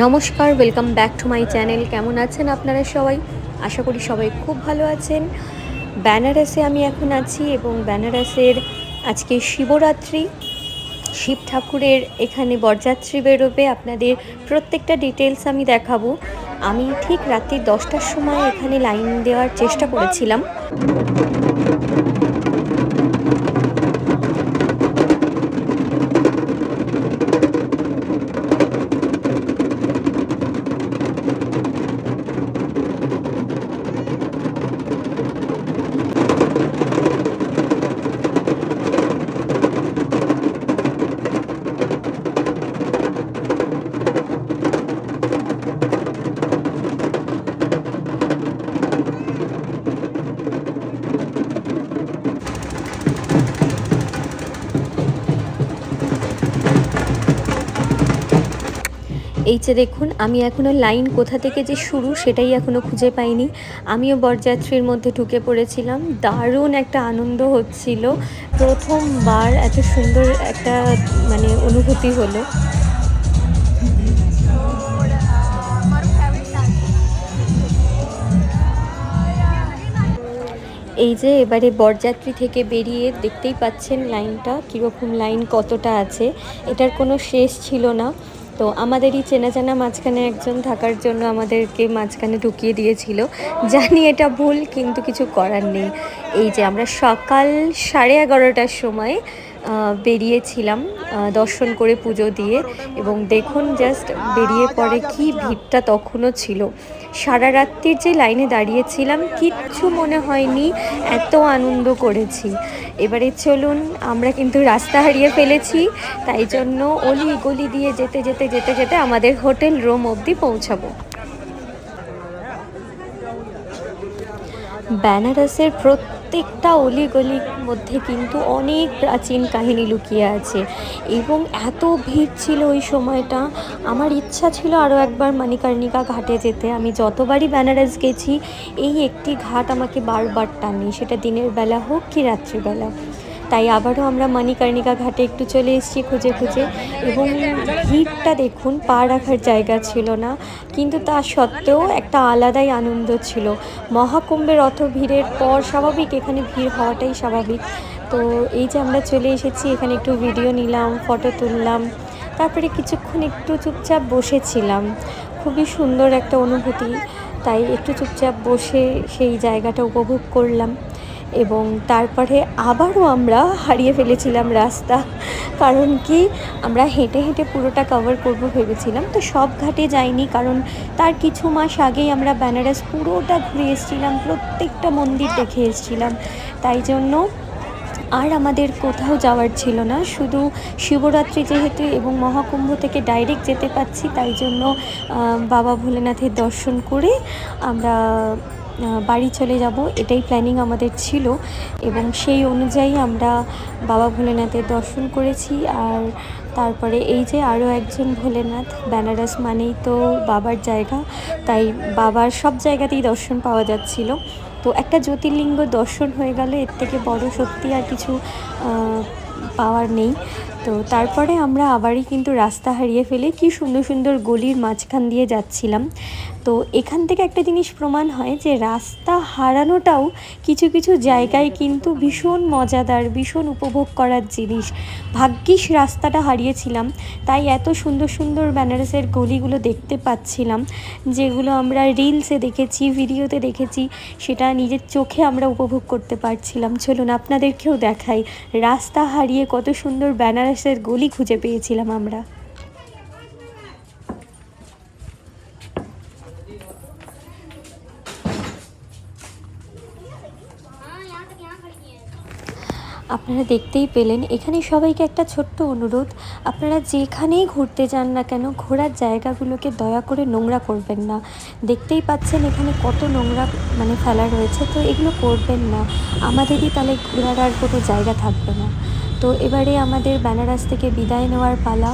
নমস্কার, welcome back to my channel. কেমন আছেন আপনারা সবাই? আশা করি সবাই খুব ভালো আছেন। বেনারসে আমি এখন আছি এবং বেনারসের আজকে শিবরাত্রি। শিব ঠাকুরের এখানে বরযাত্রী বেরোবে, আপনাদের প্রত্যেকটা ডিটেলস আমি দেখাবো। আমি ঠিক রাত্রি 10টার সময় এখানে লাইন দেওয়ার চেষ্টা করেছিলাম। এই যে দেখুন, আমি এখনও লাইন কোথা থেকে যে শুরু সেটাই এখনও খুঁজে পাইনি। আমিও বরযাত্রীর মধ্যে ঢুকে পড়েছিলাম। দারুণ একটা আনন্দ হচ্ছিল। প্রথমবার এত সুন্দর একটা অনুভূতি হলো। এই যে এবারে বরযাত্রী থেকে বেরিয়ে দেখতেই পাচ্ছেন লাইনটা কীরকম, লাইন কতটা আছে, এটার কোনো শেষ ছিল না। তো আমাদেরই চেনা জানা মাঝখানে একজন থাকার জন্য আমাদেরকে মাঝখানে ঢুকিয়ে দিয়েছিল। জানি এটা ভুল, কিন্তু কিছু করার নেই। এই যে আমরা সকাল 11:30টার সময় বেরিয়েছিলাম দর্শন করে, পুজো দিয়ে, এবং দেখুন জাস্ট বেরিয়ে পড়ে কি ভিড়টা তখনও ছিল। সারা রাত্রির যে লাইনে দাঁড়িয়েছিলাম কিচ্ছু মনে হয়নি, এত আনন্দ করেছি। এবারে চলুন, আমরা কিন্তু রাস্তা হারিয়ে ফেলেছি, তাই জন্য অলি গলি দিয়ে যেতে যেতে যেতে যেতে আমাদের হোটেল রুম অবধি পৌঁছাবো। বেনারসের প্রত্যেকটা অলিগলির মধ্যে কিন্তু অনেক প্রাচীন কাহিনী লুকিয়ে আছে, এবং এত ভিড় ছিল ওই সময়টা। আমার ইচ্ছা ছিল আরও একবার মণিকর্ণিকা ঘাটে যেতে। আমি যতবারই বেনারস গেছি এই একটি ঘাট আমাকে বারবার টানে, সেটা দিনের বেলা হোক কি রাত্রিবেলা। তাই আবারও আমরা মণিকর্ণিকা ঘাটে একটু চলে এসেছি খুঁজে খুঁজে। এবং ভিড়টা দেখুন, পা রাখার জায়গা ছিল না, কিন্তু তা সত্ত্বেও একটা আলাদাই আনন্দ ছিল। মহাকুম্ভের অত ভিড়ের পর স্বাভাবিক এখানে ভিড় হওয়াটাই স্বাভাবিক। তো এই যে আমরা চলে এসেছি, এখানে একটু ভিডিও নিলাম, ফটো তুললাম, তারপরে কিছুক্ষণ একটু চুপচাপ বসেছিলাম। খুবই সুন্দর একটা অনুভূতি, তাই একটু চুপচাপ বসে সেই জায়গাটা উপভোগ করলাম। এবং তারপরে আবারও আমরা হারিয়ে ফেলেছিলাম রাস্তা। কারণ কি, আমরা হেঁটে হেঁটে পুরোটা কভার করব ভেবেছিলাম, তো সব ঘাটে যাইনি, কারণ তার কিছু মাস আগেই আমরা বেনারস পুরোটা ঘুরে এসেছিলাম, প্রত্যেকটা মন্দির দেখে এসেছিলাম। তাই জন্য আর আমাদের কোথাও যাওয়ার ছিল না। শুধু শিবরাত্রি যেহেতু এবং মহাকুম্ভ থেকে ডাইরেক্ট যেতে পাচ্ছি, তাই জন্য বাবা ভোলেনাথের দর্শন করে আমরা বাড়ি চলে যাব, এটাই প্ল্যানিং আমাদের ছিল। এবং সেই অনুযায়ী আমরা বাবা ভোলেনাথের দর্শন করেছি। আর তারপরে এই যে আরও একজন ভোলেনাথ, বেনারস মানেই তো বাবার জায়গা, তাই বাবার সব জায়গাতেই দর্শন পাওয়া যাচ্ছিল। তো একটা জ্যোতির্লিঙ্গ দর্শন হয়ে গেল, এর থেকে বড় সত্যি আর কিছু পাওয়ার নেই। তো তারপরে আমরা আবারই কিন্তু রাস্তা হারিয়ে ফেলে কি সুন্দর সুন্দর গলির মাঝখান দিয়ে যাচ্ছিলাম। তো এখান থেকে একটা জিনিস প্রমাণ হয় যে রাস্তা হারানোটাও কিছু কিছু জায়গায় কিন্তু ভীষণ মজাদার, ভীষণ উপভোগ করার জিনিস। ভাগ্যিস রাস্তাটা হারিয়েছিলাম, তাই এত সুন্দর সুন্দর বেনারসের গলিগুলো দেখতে পাচ্ছিলাম, যেগুলো আমরা রিলসে দেখেছি, ভিডিওতে দেখেছি, সেটা নিজের চোখে আমরা উপভোগ করতে পারছিলাম। চলুন আপনাদেরকেও দেখাই রাস্তা হারিয়ে কত সুন্দর বেনারসের গলি খুঁজে পেয়েছিলাম আমরা। আপনারা দেখতেই পেলেন, এখানে সবাইকে একটা ছোট্ট অনুরোধ, আপনারা যেখানেই ঘুরতে যান না কেন, ঘোরার জায়গাগুলোকে দয়া করে নোংরা করবেন না। দেখতেই পাচ্ছেন এখানে কত নোংরা ফেলা রয়েছে, তো এগুলো করবেন না, আমাদেরই তাহলে ঘোরার আর কোনো জায়গা থাকবে না। তো এবারে আমাদের বেনারস থেকে বিদায় নেওয়ার পালা।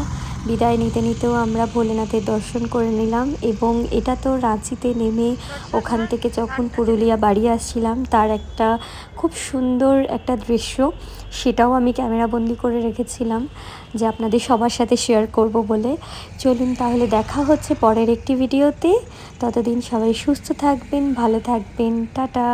বিদায় নিতে নিতেও আমরা ভোলেনাথের দর্শন করে নিলাম। এবং এটা তো রাঁচিতে নেমে ওখান থেকে যখন পুরুলিয়া বাড়ি আসছিলাম তার একটা খুব সুন্দর একটা দৃশ্য, সেটাও আমি ক্যামেরাবন্দি করে রেখেছিলাম যে আপনাদের সবার সাথে শেয়ার করব বলে। চলুন তাহলে দেখা হচ্ছে পরের একটি ভিডিওতে। ততদিন সবাই সুস্থ থাকবেন, ভালো থাকবেন, টাটা।